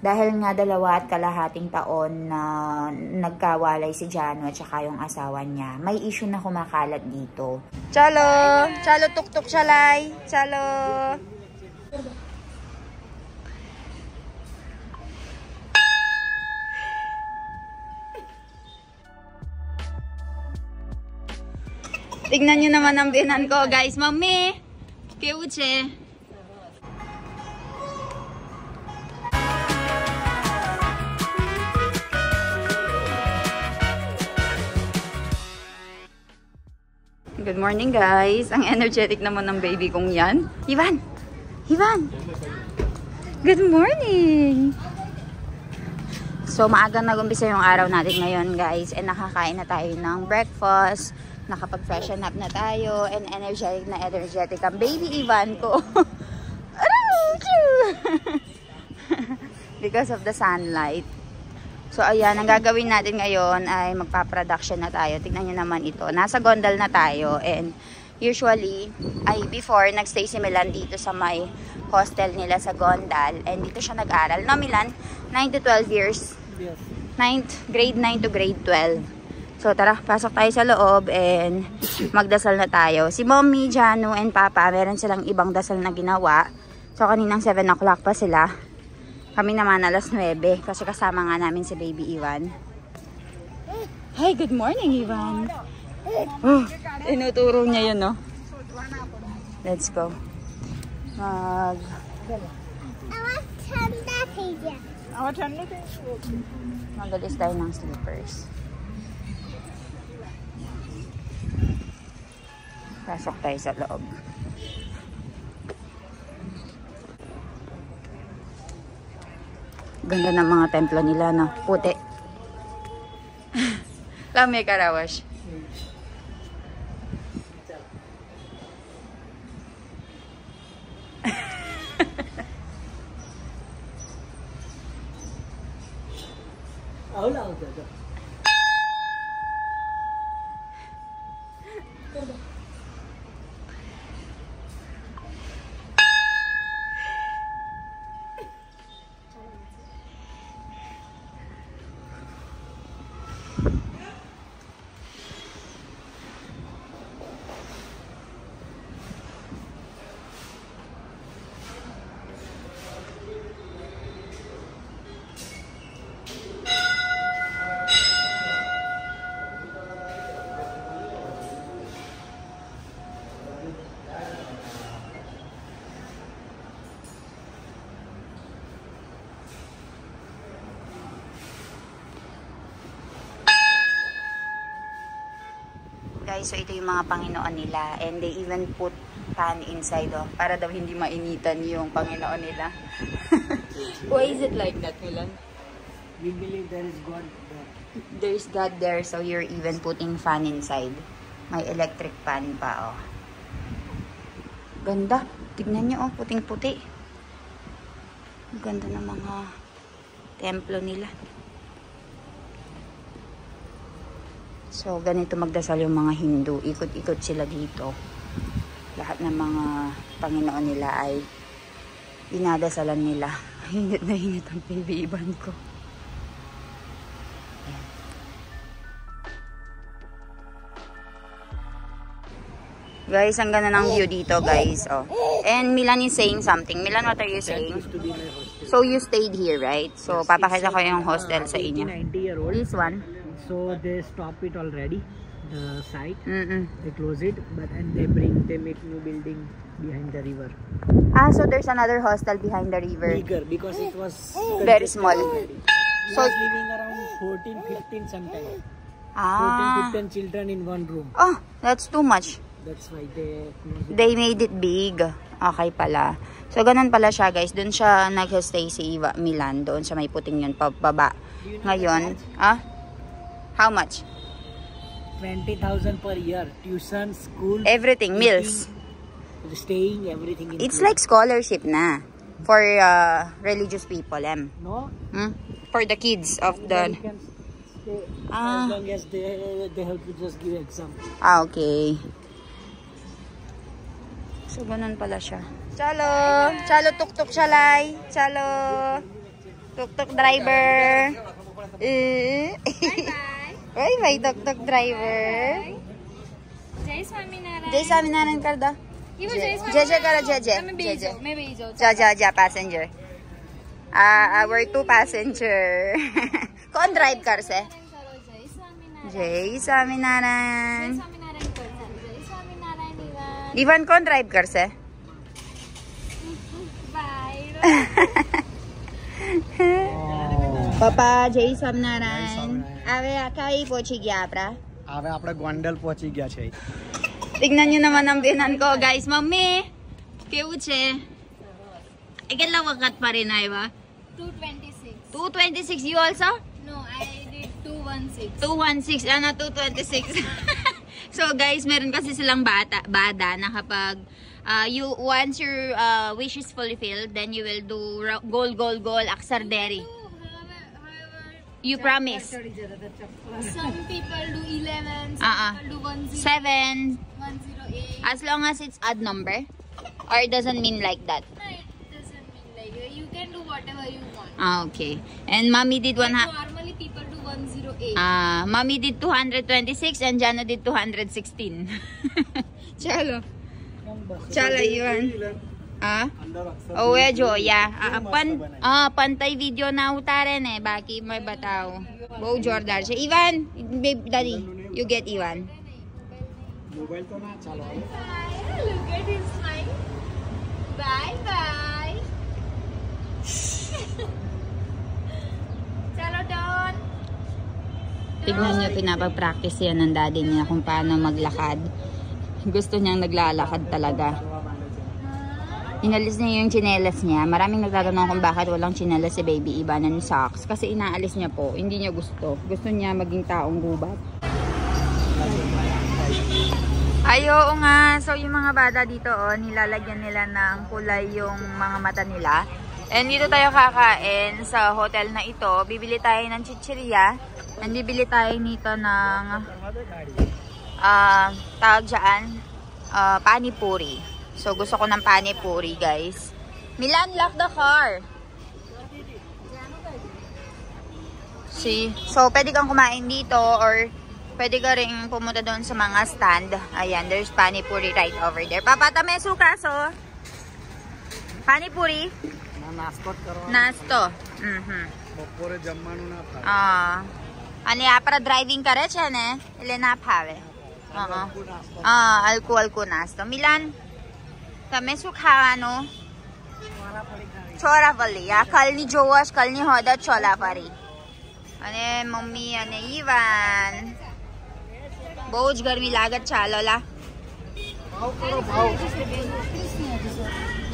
Dahil nga 2.5 taon na nagkawalay si Jano at saka yung asawa niya, may issue na kumakalat dito. Chalo! Chalo tuk-tuk chalay! Chalo! Tignan nyo naman ang binan ko, guys. Mami! Piuche! Good morning, guys. Ang energetic naman ng baby kong yan. Ivan! Ivan! Good morning! So, maagang nag-umpisa yung araw natin ngayon, guys. And nakakain na tayo ng breakfast. Nakapag-freshen up na tayo. And energetic na energetic ang baby Ivan ko. Because of the sunlight. So, ayan, ang gagawin natin ngayon ay magpa-production na tayo. Tignan nyo naman ito. Nasa Gondal na tayo. And usually, before, nagstay si Milan dito sa may hostel nila sa Gondal. And dito siya nag-aral. No, Milan? 9 to 12 years? Yes. Grade 9 to grade 12. So, tara, pasok tayo sa loob and magdasal na tayo. Si Mommy, Jano, and Papa, meron silang ibang dasal na ginawa. So, kaninang 7 o'clock pa sila. Kami naman alas 9 kasi kasama nga namin si baby Ivan. Hi, good morning, Ivan. Oh, tinuturo niya yun, no? Let's go. Magalis tayo ng slippers. Pasok tayo sa loob. Ganda ng mga templo nila, no? Puti. Lang may karawash. Guys, so ito yung mga Panginoon nila and they even put fan inside, oh, para daw hindi mainitan yung Panginoon nila. Why is it like that, Milan? We believe there is God there. There is God there, so you're even putting fan inside. May electric fan pa, oh. Ganda. Tignan nyo, oh, puting-puti. Ganda ng mga templo nila. So, ganito magdasal yung mga Hindu. Ikot-ikot sila dito. Lahat ng mga Panginoon nila ay dinadasalan nila. Hinit na hinit ang baby Ivan ko. Ayan. Guys, ang ganda ng view dito, guys. Oh. And Milan is saying something. Milan, what are you saying? So, you stayed here, right? So, papakita ko yung hostel sa inyo. This one. So they stop it already, the site. They close it, and they make new building behind the river. Ah, so there's another hostel behind the river. Bigger because it was very small. So living around 14, 15 sometimes. 14, 15 children in one room. Oh, that's too much. That's why they made it big. Okay pala. So ganun pala siya, guys. Doon siya nag-stay si Milan. Doon sa may puting yun pababa. Ngayon, how much? 20,000 per year. Tuition, school, everything, meals, staying, everything. It's like scholarship na for religious people, No? For the kids of the. Can stay as long as they have to just give exam. Okay. So ganun pala siya. Chalo, chalo tuk-tuk chalay, chalo. Tuk-tuk driver. Bye-bye, tuk-tuk driver. जय स्वामीनारायण. जय स्वामीनारायण कर दो. ये वो जय जय जय करो, जय जय. मैं जय भेज जय. दो, मैं भेज दो. जा passenger. Our 2 passenger. कौन drive कर से? जय स्वामीनारायण. जय स्वामीनारायण. जय स्वामीनारायण कर. जय स्वामीनारायण इवन. इवन कौन drive कर से? बाय. પપ્પા જય સ્વામિનારાયણ. હવે કઈ પહોંચી ગયા આપડા? હવે આપણે ગોંડલ પહોંચી ગયા છે. tignan nyo naman ang binan ko, guys. Mami, કેવું છે? એ કેટલા વખત pa rin આવ્યા? 226. 226. You also? No, I did 216. 216. Ano, 226. So, guys, meron kasi silang bada na kapag once your wish is fulfilled, then you will do goal, Aksarderi. You promise. Some people do 11, some people do 10, 7. 108. As long as it's odd number? Or it doesn't mean like that? No, it doesn't mean like you can do whatever you want. Okay. And Mommy did Normally people do 108. Mommy did 226 and Jana did 216. Chalo. Chalo yun. Oh, Joya. Pantay video na utarin eh. Baki may bataw. Wow, Jordan siya. Ivan, babe, daddy, you get Ivan. Mobile તો ના ચાલો. Look at his smile. Bye bye. Chalo Don. Tignan niyo, pinapag-practice yan ng daddy niya kung paano maglakad. Gusto niyang naglalakad talaga. Inalis niya yung tsinelas niya. Maraming nagtatanong kung bakit walang tsinelas si Baby Ivan ng socks. Kasi inaalis niya po. Hindi niya gusto. Gusto niya maging taong gubat. Ayo nga. So yung mga bata dito, nilalagyan nila ng kulay yung mga mata nila. And dito tayo kakain sa hotel na ito. Bibili tayo ng chichirya. And bibili tayo nito ng tawag dyan, panipuri. So, gusto ko ng panipuri, guys. Milan, lock the car. See? So, pwede kang kumain dito or pwede ka rin pumunta doon sa mga stand. Ayan, there's panipuri right over there. Papata, may sukas, oh. Panipuri. Nasto. બપોરે જમવાનું ના થાય. અને આપણા ડ્રાઇવિંગ કરે છે ને એટલે ના ફાવે. અલકુ નાસ્તો. મિલાન, તમે શું ખાવાનું? ચોરાફળી. આ કલની જોવો જ, કલની હોદ જ ચોલાફળી. અને મમ્મી અને ઈવાન. બહુ જ ગરમી લાગે છે. ચાલો લા.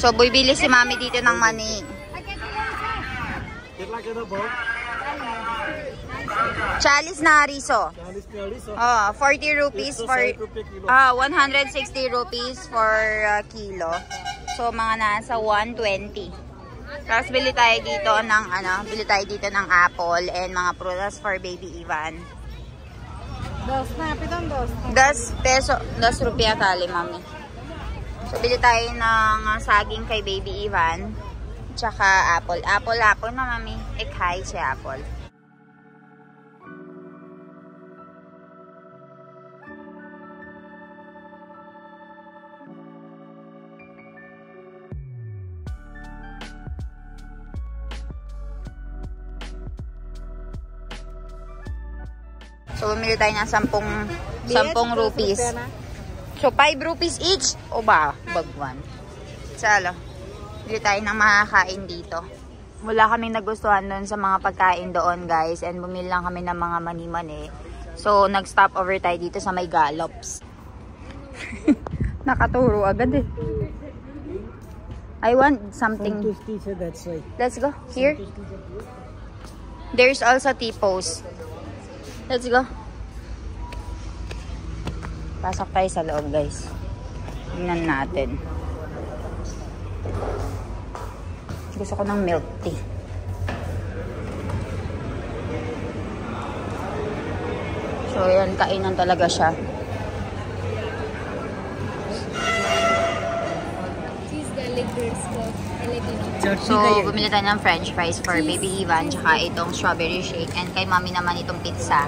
So, bibili si mami dito ng mani. કેટલા કીધો ભાવ? 40 na hariso. 40 rupees for 160 rupees for kilo. So mga nasa 120. Tapos bili tayo dito ng apple and mga prutas for Baby Ivan. 10 peso, 10 rupiah kali, mami. So bili tayo ng saging kay Baby Ivan. Tsaka apple. Apple na, mami. Ekhay siya apple. So, bumili tayo ng 10 rupees. So, 5 rupees each. O ba? Bagwan. Salo. Bili tayo ng makakain dito. Wala kaming nagustuhan doon sa mga pagkain doon, guys. And bumili lang kami ng mga mani-mani. So, nag-stop over tayo dito sa may Gallops. Nakaturo agad eh. I want something. Let's go. Here. There's also T-pose. Let's go. Pasok tayo sa loob, guys. Tingnan natin. Gusto ko ng milk tea. So, yan. Kainan talaga siya. Cheese garlic bread stuff. So, bumili tayo ng french fries for baby Ivan, tsaka itong strawberry shake. And kay mami naman itong pizza.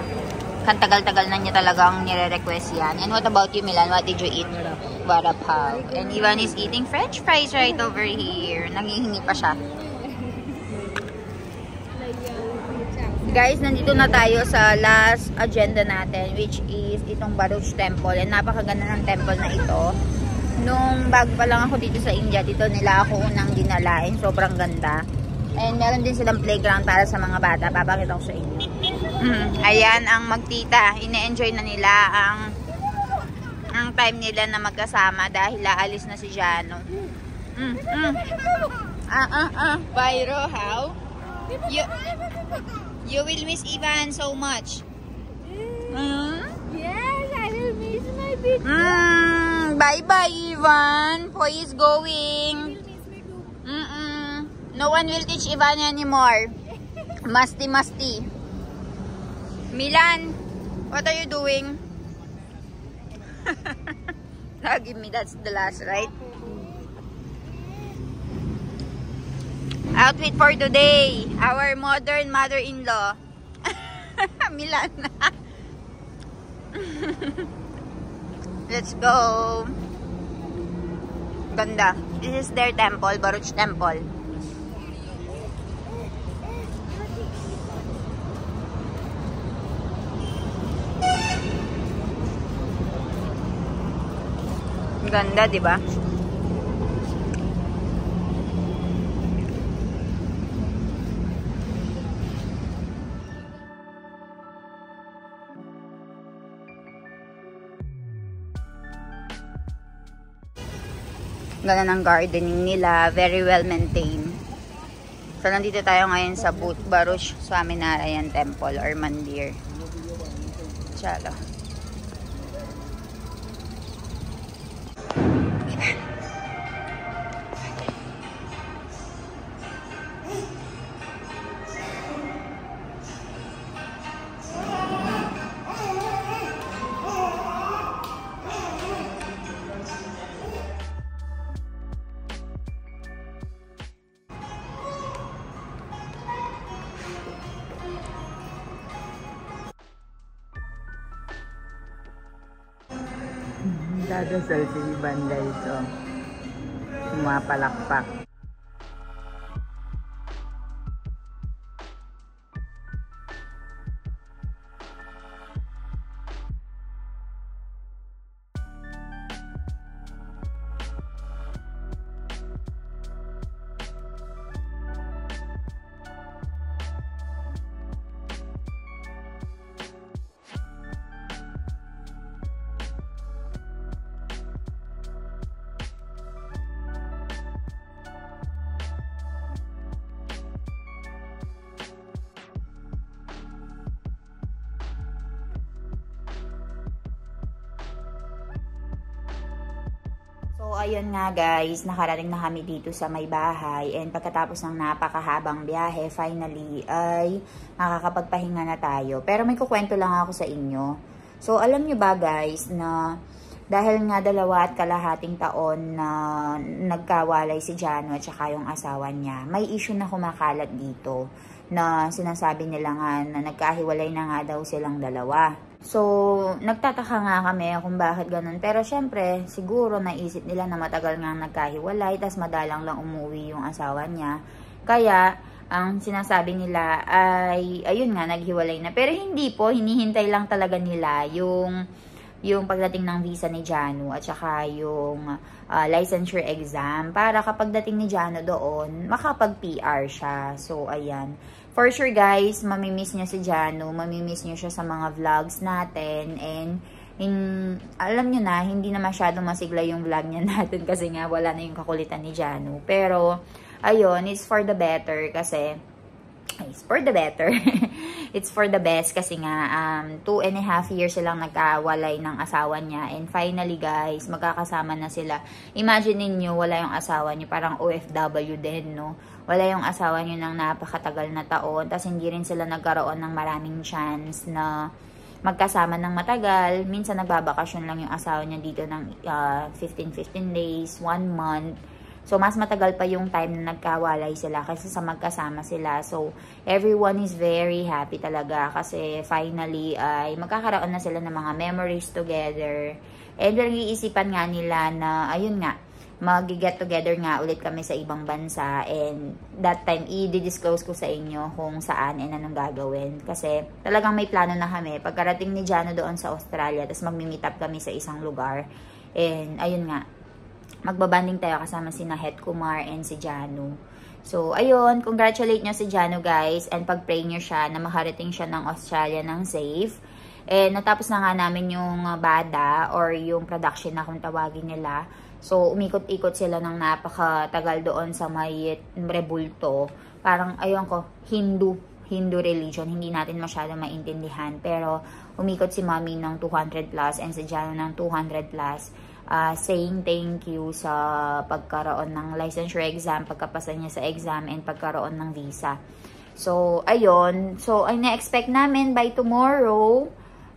Kan tagal-tagal na niya talagang nire-request yan. And what about you, Milan? What did you eat? Vada pav. And Ivan is eating french fries right over here. Nangihingi pa siya. Guys, nandito na tayo sa last agenda natin, which is itong Baruch Temple. And napakaganda ng temple na ito. Nung bago pa lang ako dito sa India, dito nila ako unang dinalain. Sobrang ganda. And meron din silang playground para sa mga bata. Papakita ko sa inyo. Ayan ang magtita. Ine-enjoy na nila ang time nila na magkasama dahil aalis na si Jano. Pyro, how? You will miss Ivan so much. Yes, I will miss my baby. Bye-bye, Ivan. Boy is going. No one will teach Ivan anymore. Musty. Milan, what are you doing? Now give me, that's the last, right? Outfit for today. Our modern mother-in-law. Milan. Let's go. Ganda. This is their temple, Baruch Temple. Ganda, di ba? Ganda ng gardening nila. Very well maintained. So, nandito tayo ngayon sa Baruch Swaminarayan Temple or Mandir. Chalo. Dadasal si Ivan guys, oh. Sumapalakpak. So, ayun nga guys, nakarating na kami dito sa may bahay and pagkatapos ng napakahabang biyahe, finally ay makakapagpahinga na tayo. Pero may kukwento lang ako sa inyo. So, alam nyo ba guys na dahil nga 2.5 taon na nagkawalay si Jano at saka yung asawa niya, may issue na kumakalat dito na sinasabi nila nga na nagkahiwalay na nga daw silang dalawa. So, nagtataka nga kami kung bakit ganun. Pero syempre, siguro naisip nila na matagal nga nagkahiwalay, tas madalang lang umuwi yung asawa niya. Kaya, ang sinasabi nila ay, ayun nga, naghiwalay na. Pero hindi po, hinihintay lang talaga nila yung pagdating ng visa ni Jano at saka yung licensure exam para kapag dating ni Jano doon, makapag-PR siya. So, ayan. For sure guys, mamimiss niya si Jano, mamimiss niya siya sa mga vlogs natin, and alam niyo na, hindi na masyado masigla yung vlog niya natin kasi nga wala na yung kakulitan ni Jano. Pero, ayun, it's for the better kasi, it's for the better. It's for the best kasi nga 2.5 years silang nagkawalay ng asawa niya, and finally guys, magkakasama na sila. Imagine niyo wala yung asawa niyo, parang OFW din, no? Wala yung asawa niyo ng napakatagal na taon, tas hindi rin sila nagkaroon ng maraming chance na magkasama ng matagal. Minsan nagbabakasyon lang yung asawa niya dito ng 15 days, 1 month. So, mas matagal pa yung time na nagkawalay sila kasi sa magkasama sila. So, everyone is very happy talaga kasi finally ay magkakaroon na sila ng mga memories together. And nag-iisipan nga nila na, ayun nga, mag-get together nga ulit kami sa ibang bansa, and that time i-disclose ko sa inyo kung saan and anong gagawin kasi talagang may plano na kami pagkarating ni Jano doon sa Australia, tapos magmi-meet up kami sa isang lugar, and ayun nga, magbabanding tayo kasama si Het Kumar and si Jano. So ayun, congratulate nyo si Jano guys, and pag-pray nyo siya na makarating siya ng Australia ng safe. And natapos na nga namin yung BADA or yung production na kung tawagin nila. So, umikot-ikot sila ng napakatagal doon sa may rebulto. Parang, ayun ko, Hindu religion. Hindi natin masyado maintindihan. Pero, umikot si Mommy ng 200 plus and si Jano ng 200 plus. Saying thank you sa pagkaroon ng licensure exam, pagkapasa niya sa exam, and pagkaroon ng visa. So, ayun. So, ay na-expect namin by tomorrow,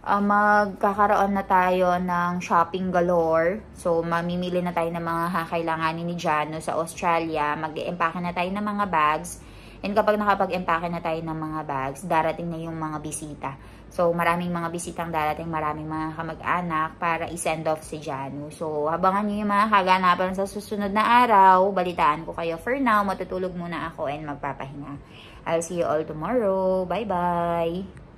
magkakaroon na tayo ng shopping galore. So, mamimili na tayo ng mga kakailanganin ni Jano sa Australia. Mag-empake na tayo ng mga bags. And kapag nakapag-empake na tayo ng mga bags, darating na yung mga bisita. So, maraming mga bisitang darating, maraming mga kamag-anak para i-send off si Jano. So, habangan nyo yung mga kaganapan sa susunod na araw. Balitaan ko kayo. For now, matutulog muna ako and magpapahinga. I'll see you all tomorrow. Bye-bye!